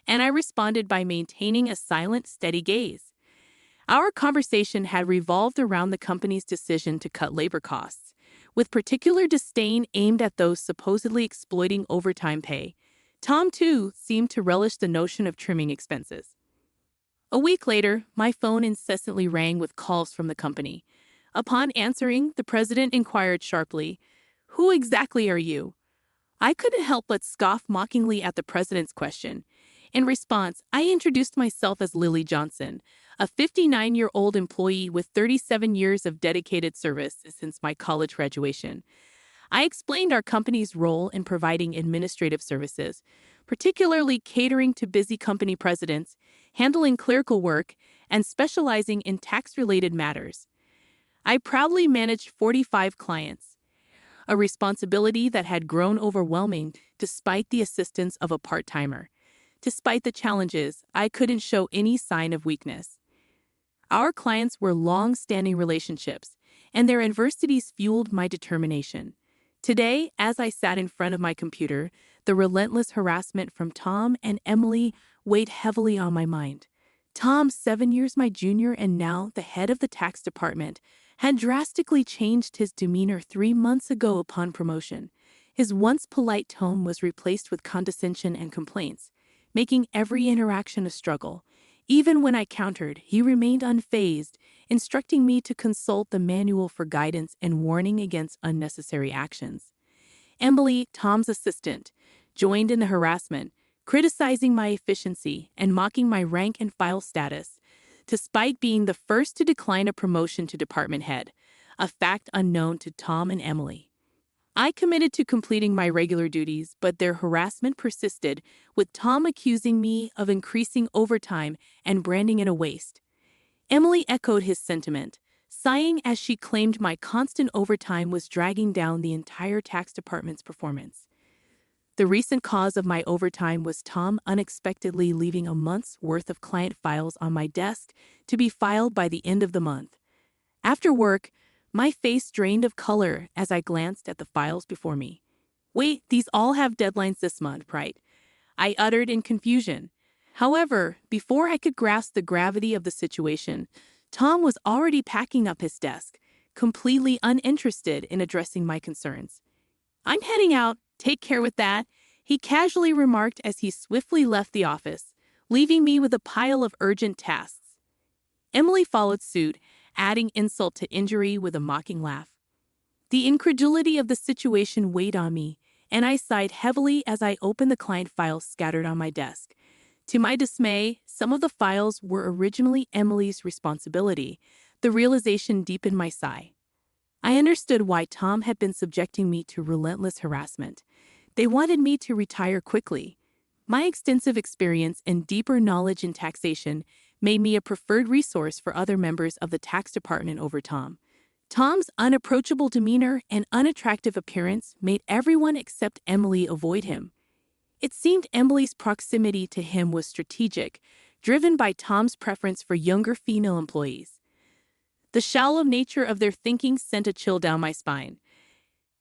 and I responded by maintaining a silent, steady gaze. Our conversation had revolved around the company's decision to cut labor costs, with particular disdain aimed at those supposedly exploiting overtime pay. Tom, too, seemed to relish the notion of trimming expenses. A week later, my phone incessantly rang with calls from the company. Upon answering, the president inquired sharply, "Who exactly are you?" I couldn't help but scoff mockingly at the president's question. In response, I introduced myself as Lily Johnson, a 59-year-old employee with 37 years of dedicated service since my college graduation. I explained our company's role in providing administrative services, particularly catering to busy company presidents, handling clerical work, and specializing in tax-related matters. I proudly managed 45 clients, a responsibility that had grown overwhelming despite the assistance of a part-timer. Despite the challenges, I couldn't show any sign of weakness. Our clients were long-standing relationships, and their adversities fueled my determination. Today, as I sat in front of my computer, the relentless harassment from Tom and Emily weighed heavily on my mind. Tom, 7 years my junior and now the head of the tax department, had drastically changed his demeanor 3 months ago upon promotion. His once polite tone was replaced with condescension and complaints, making every interaction a struggle. Even when I countered, he remained unfazed, instructing me to consult the manual for guidance and warning against unnecessary actions. Emily, Tom's assistant, joined in the harassment, criticizing my efficiency and mocking my rank and file status, despite being the first to decline a promotion to department head, a fact unknown to Tom and Emily. I committed to completing my regular duties, but their harassment persisted, with Tom accusing me of increasing overtime and branding it a waste. Emily echoed his sentiment, sighing as she claimed my constant overtime was dragging down the entire tax department's performance. The recent cause of my overtime was Tom unexpectedly leaving a month's worth of client files on my desk to be filed by the end of the month. After work, my face drained of color as I glanced at the files before me. "Wait, these all have deadlines this month, right?" I uttered in confusion. However, before I could grasp the gravity of the situation, Tom was already packing up his desk, completely uninterested in addressing my concerns. "I'm heading out. Take care with that," he casually remarked as he swiftly left the office, leaving me with a pile of urgent tasks. Emily followed suit, adding insult to injury with a mocking laugh. The incredulity of the situation weighed on me, and I sighed heavily as I opened the client files scattered on my desk. To my dismay, some of the files were originally Emily's responsibility. The realization deepened my sigh. I understood why Tom had been subjecting me to relentless harassment. They wanted me to retire quickly. My extensive experience and deeper knowledge in taxation made me a preferred resource for other members of the tax department over Tom. Tom's unapproachable demeanor and unattractive appearance made everyone except Emily avoid him. It seemed Emily's proximity to him was strategic, driven by Tom's preference for younger female employees. The shallow nature of their thinking sent a chill down my spine.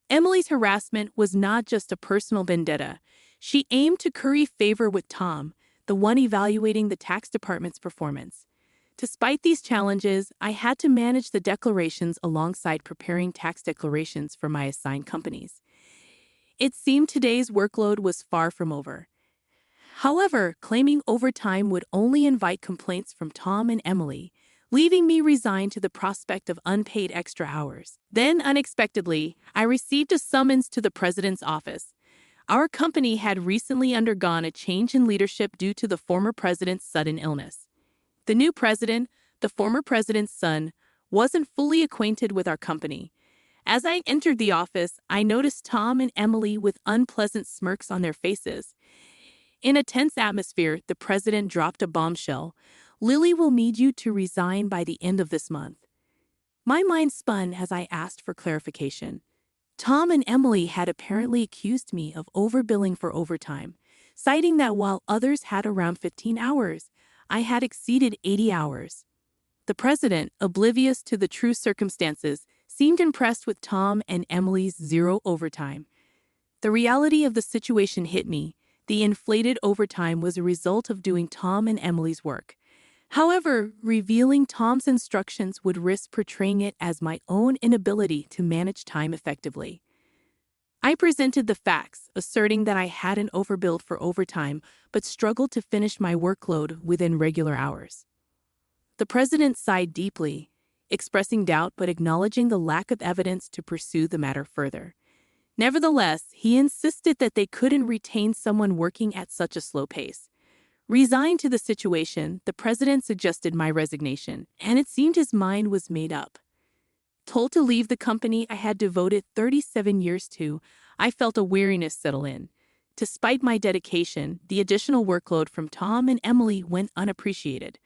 Emily's harassment was not just a personal vendetta. She aimed to curry favor with Tom, the one evaluating the tax department's performance. Despite these challenges, I had to manage the declarations alongside preparing tax declarations for my assigned companies. It seemed today's workload was far from over. However, claiming overtime would only invite complaints from Tom and Emily, leaving me resigned to the prospect of unpaid extra hours. Then, unexpectedly, I received a summons to the president's office. Our company had recently undergone a change in leadership due to the former president's sudden illness. The new president, the former president's son, wasn't fully acquainted with our company. As I entered the office, I noticed Tom and Emily with unpleasant smirks on their faces. In a tense atmosphere, the president dropped a bombshell. "Lily will need you to resign by the end of this month." My mind spun as I asked for clarification. Tom and Emily had apparently accused me of overbilling for overtime, citing that while others had around 15 hours, I had exceeded 80 hours. The president, oblivious to the true circumstances, seemed impressed with Tom and Emily's zero overtime. The reality of the situation hit me, The inflated overtime was a result of doing Tom and Emily's work. However, revealing Tom's instructions would risk portraying it as my own inability to manage time effectively. I presented the facts, asserting that I hadn't overbilled for overtime but struggled to finish my workload within regular hours. The president sighed deeply, expressing doubt but acknowledging the lack of evidence to pursue the matter further. Nevertheless, he insisted that they couldn't retain someone working at such a slow pace. Resigned to the situation, the president suggested my resignation, and it seemed his mind was made up. Told to leave the company I had devoted 37 years to, I felt a weariness settle in. Despite my dedication, the additional workload from Tom and Emily went unappreciated.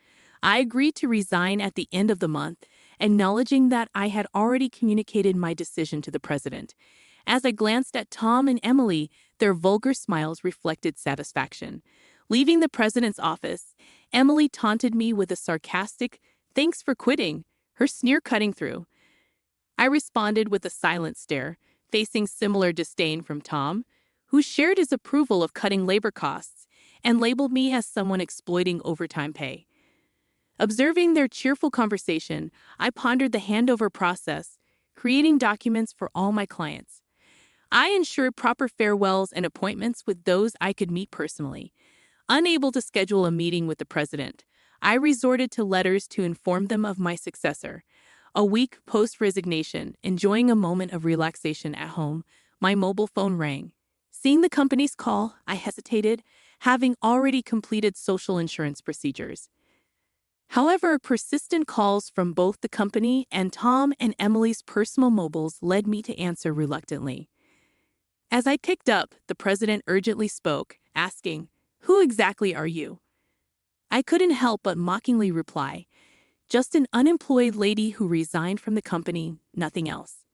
I agreed to resign at the end of the month, acknowledging that I had already communicated my decision to the president. As I glanced at Tom and Emily, their vulgar smiles reflected satisfaction. Leaving the president's office, Emily taunted me with a sarcastic, "Thanks for quitting," her sneer cutting through. I responded with a silent stare, facing similar disdain from Tom, who shared his approval of cutting labor costs and labeled me as someone exploiting overtime pay. Observing their cheerful conversation, I pondered the handover process, creating documents for all my clients. I ensured proper farewells and appointments with those I could meet personally. Unable to schedule a meeting with the president, I resorted to letters to inform them of my successor. A week post-resignation, enjoying a moment of relaxation at home, my mobile phone rang. Seeing the company's call, I hesitated, having already completed social insurance procedures. However, persistent calls from both the company and Tom and Emily's personal mobiles led me to answer reluctantly. As I picked up, the president urgently spoke, asking, "Who exactly are you?" I couldn't help but mockingly reply, "Just an unemployed lady who resigned from the company, nothing else."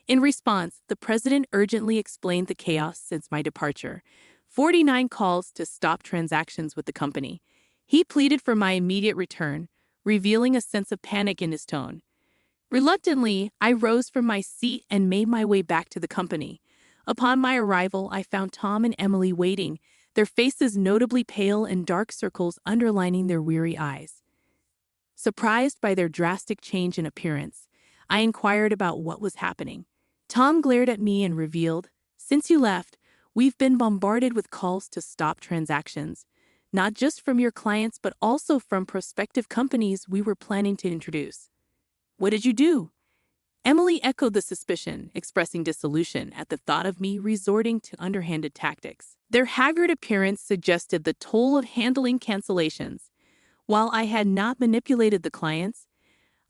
In response, the president urgently explained the chaos since my departure. 49 calls to stop transactions with the company. He pleaded for my immediate return, revealing a sense of panic in his tone. Reluctantly, I rose from my seat and made my way back to the company. Upon my arrival, I found Tom and Emily waiting, their faces notably pale and dark circles underlining their weary eyes. Surprised by their drastic change in appearance, I inquired about what was happening. Tom glared at me and revealed, "Since you left, we've been bombarded with calls to stop transactions, not just from your clients but also from prospective companies we were planning to introduce." "What did you do?" Emily echoed the suspicion, expressing disillusion at the thought of me resorting to underhanded tactics. Their haggard appearance suggested the toll of handling cancellations. While I had not manipulated the clients,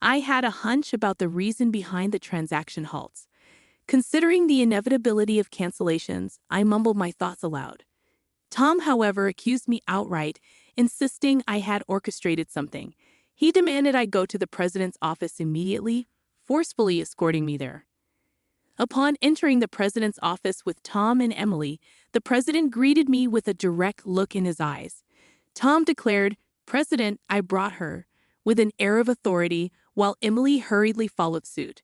I had a hunch about the reason behind the transaction halts. Considering the inevitability of cancellations, I mumbled my thoughts aloud. Tom, however, accused me outright, insisting I had orchestrated something. He demanded I go to the president's office immediately, forcefully escorting me there. Upon entering the president's office with Tom and Emily, the president greeted me with a direct look in his eyes. Tom declared, "President, I brought her," with an air of authority, while Emily hurriedly followed suit.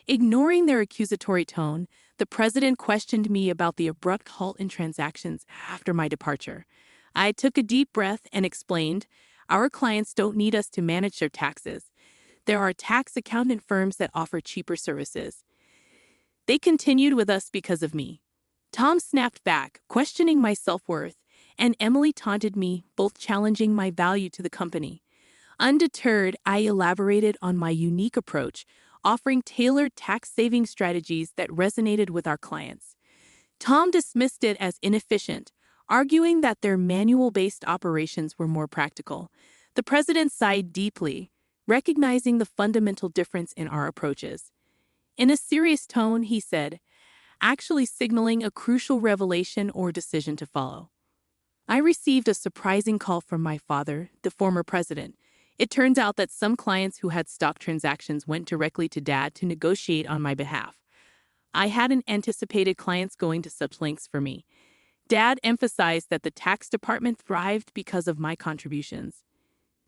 Ignoring their accusatory tone, the president questioned me about the abrupt halt in transactions after my departure. I took a deep breath and explained, "Our clients don't need us to manage their taxes. There are tax accountant firms that offer cheaper services. They continued with us because of me." Tom snapped back, questioning my self-worth, and Emily taunted me, both challenging my value to the company. Undeterred, I elaborated on my unique approach, offering tailored tax-saving strategies that resonated with our clients. Tom dismissed it as inefficient, arguing that their manual-based operations were more practical. The president sighed deeply, recognizing the fundamental difference in our approaches. In a serious tone, he said, actually signaling a crucial revelation or decision to follow. I received a surprising call from my father, the former president. It turns out that some clients who had stopped transactions went directly to Dad to negotiate on my behalf. I hadn't anticipated clients going to such lengths for me. Dad emphasized that the tax department thrived because of my contributions.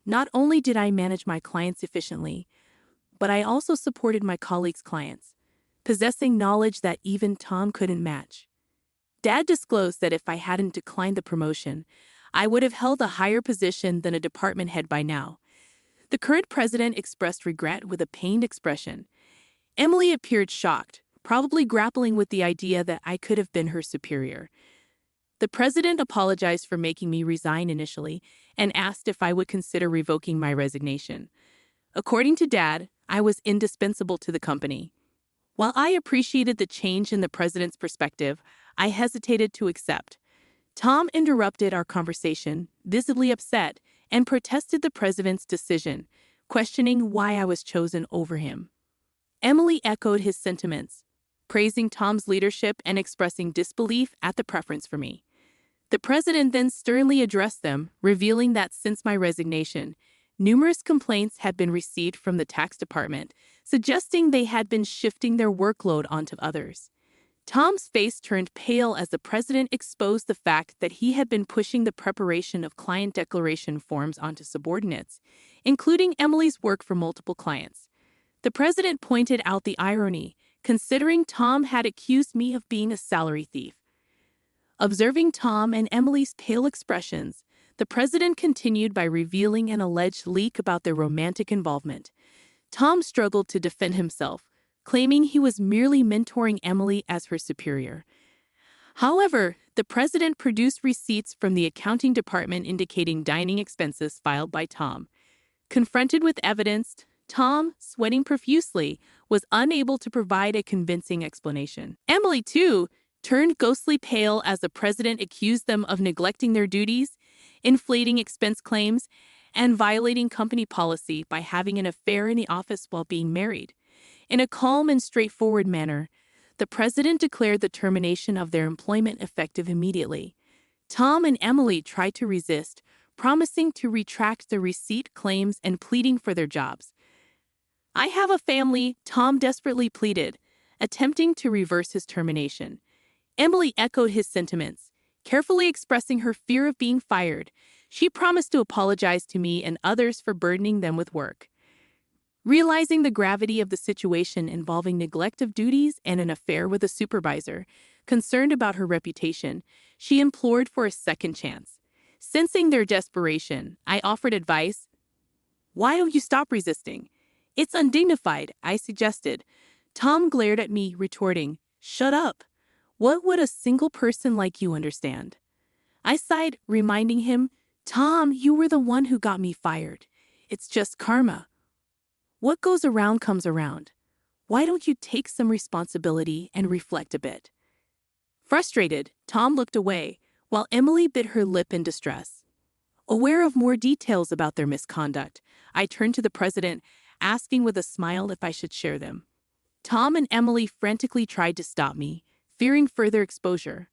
Not only did I manage my clients efficiently, but I also supported my colleagues' clients, possessing knowledge that even Tom couldn't match. Dad disclosed that if I hadn't declined the promotion, I would have held a higher position than a department head by now. The current president expressed regret with a pained expression. Emily appeared shocked, probably grappling with the idea that I could have been her superior. The president apologized for making me resign initially and asked if I would consider revoking my resignation. According to Dad, I was indispensable to the company. While I appreciated the change in the president's perspective, I hesitated to accept. Tom interrupted our conversation, visibly upset, and protested the president's decision, questioning why I was chosen over him. Emily echoed his sentiments, praising Tom's leadership and expressing disbelief at the preference for me. The president then sternly addressed them, revealing that since my resignation, numerous complaints had been received from the tax department, suggesting they had been shifting their workload onto others. Tom's face turned pale as the president exposed the fact that he had been pushing the preparation of client declaration forms onto subordinates, including Emily's work for multiple clients. The president pointed out the irony, considering Tom had accused me of being a salary thief. Observing Tom and Emily's pale expressions, the president continued by revealing an alleged leak about their romantic involvement. Tom struggled to defend himself, claiming he was merely mentoring Emily as her superior. However, the president produced receipts from the accounting department indicating dining expenses filed by Tom. Confronted with evidence, Tom, sweating profusely, was unable to provide a convincing explanation. Emily, too, turned ghostly pale as the president accused them of neglecting their duties, inflating expense claims, and violating company policy by having an affair in the office while being married. In a calm and straightforward manner, the president declared the termination of their employment effective immediately. Tom and Emily tried to resist, promising to retract the receipt claims and pleading for their jobs. "I have a family," Tom desperately pleaded, attempting to reverse his termination. Emily echoed his sentiments, carefully expressing her fear of being fired. She promised to apologize to me and others for burdening them with work. Realizing the gravity of the situation involving neglect of duties and an affair with a supervisor, concerned about her reputation, she implored for a second chance. Sensing their desperation, I offered advice. "Why don't you stop resisting? It's undignified," I suggested. Tom glared at me, retorting, "Shut up. What would a single person like you understand?" I sighed, reminding him, "Tom, you were the one who got me fired. It's just karma. What goes around comes around. Why don't you take some responsibility and reflect a bit?" Frustrated, Tom looked away, while Emily bit her lip in distress. Aware of more details about their misconduct, I turned to the president, asking with a smile if I should share them. Tom and Emily frantically tried to stop me, fearing further exposure.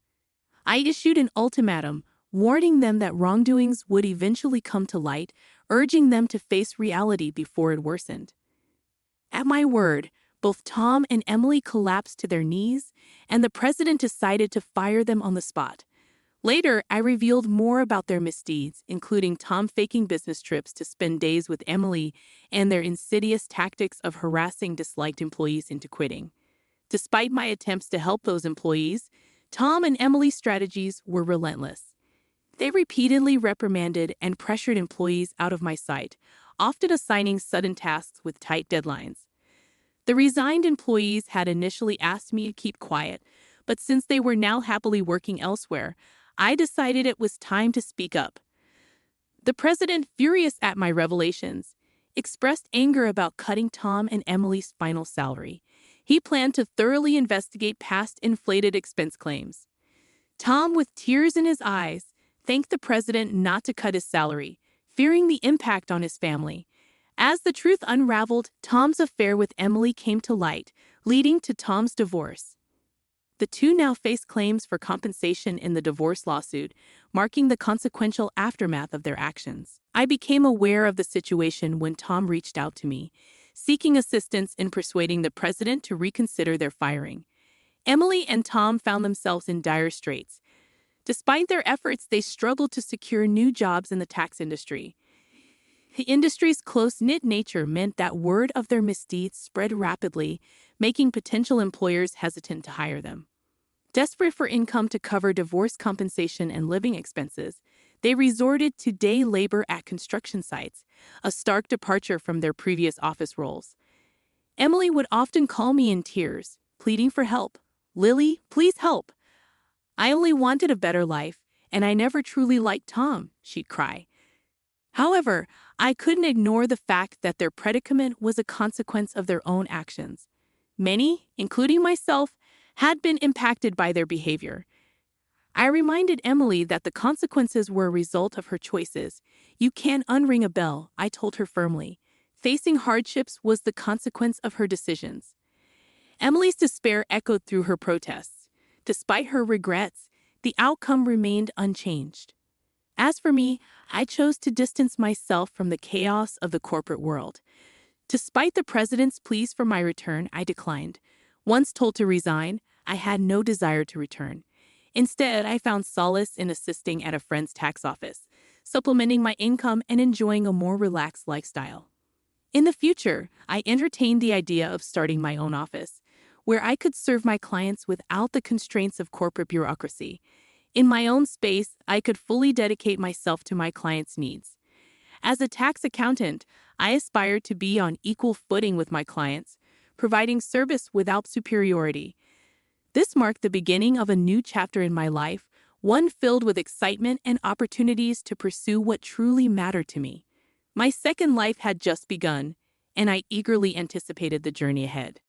I issued an ultimatum, warning them that wrongdoings would eventually come to light, urging them to face reality before it worsened. At my word, both Tom and Emily collapsed to their knees, and the president decided to fire them on the spot. Later, I revealed more about their misdeeds, including Tom faking business trips to spend days with Emily and their insidious tactics of harassing disliked employees into quitting. Despite my attempts to help those employees, Tom and Emily's strategies were relentless. They repeatedly reprimanded and pressured employees out of my sight, often assigning sudden tasks with tight deadlines. The resigned employees had initially asked me to keep quiet, but since they were now happily working elsewhere, I decided it was time to speak up. The president, furious at my revelations, expressed anger about cutting Tom and Emily's final salary. He planned to thoroughly investigate past inflated expense claims. Tom, with tears in his eyes, thanked the president not to cut his salary, fearing the impact on his family. As the truth unraveled, Tom's affair with Emily came to light, leading to Tom's divorce. The two now face claims for compensation in the divorce lawsuit, marking the consequential aftermath of their actions. I became aware of the situation when Tom reached out to me, seeking assistance in persuading the president to reconsider their firing. Emily and Tom found themselves in dire straits. Despite their efforts, they struggled to secure new jobs in the tax industry. The industry's close-knit nature meant that word of their misdeeds spread rapidly, making potential employers hesitant to hire them. Desperate for income to cover divorce compensation and living expenses, they resorted to day labor at construction sites, a stark departure from their previous office roles. Emily would often call me in tears, pleading for help. "Lily, please help. I only wanted a better life, and I never truly liked Tom," she'd cry. However, I couldn't ignore the fact that their predicament was a consequence of their own actions. Many, including myself, had been impacted by their behavior. I reminded Emily that the consequences were a result of her choices. "You can't unring a bell," I told her firmly. Facing hardships was the consequence of her decisions. Emily's despair echoed through her protests. Despite her regrets, the outcome remained unchanged. As for me, I chose to distance myself from the chaos of the corporate world. Despite the president's pleas for my return, I declined. Once told to resign, I had no desire to return. Instead, I found solace in assisting at a friend's tax office, supplementing my income and enjoying a more relaxed lifestyle. In the future, I entertained the idea of starting my own office, where I could serve my clients without the constraints of corporate bureaucracy. In my own space, I could fully dedicate myself to my clients' needs. As a tax accountant, I aspired to be on equal footing with my clients, providing service without superiority. This marked the beginning of a new chapter in my life, one filled with excitement and opportunities to pursue what truly mattered to me. My second life had just begun, and I eagerly anticipated the journey ahead.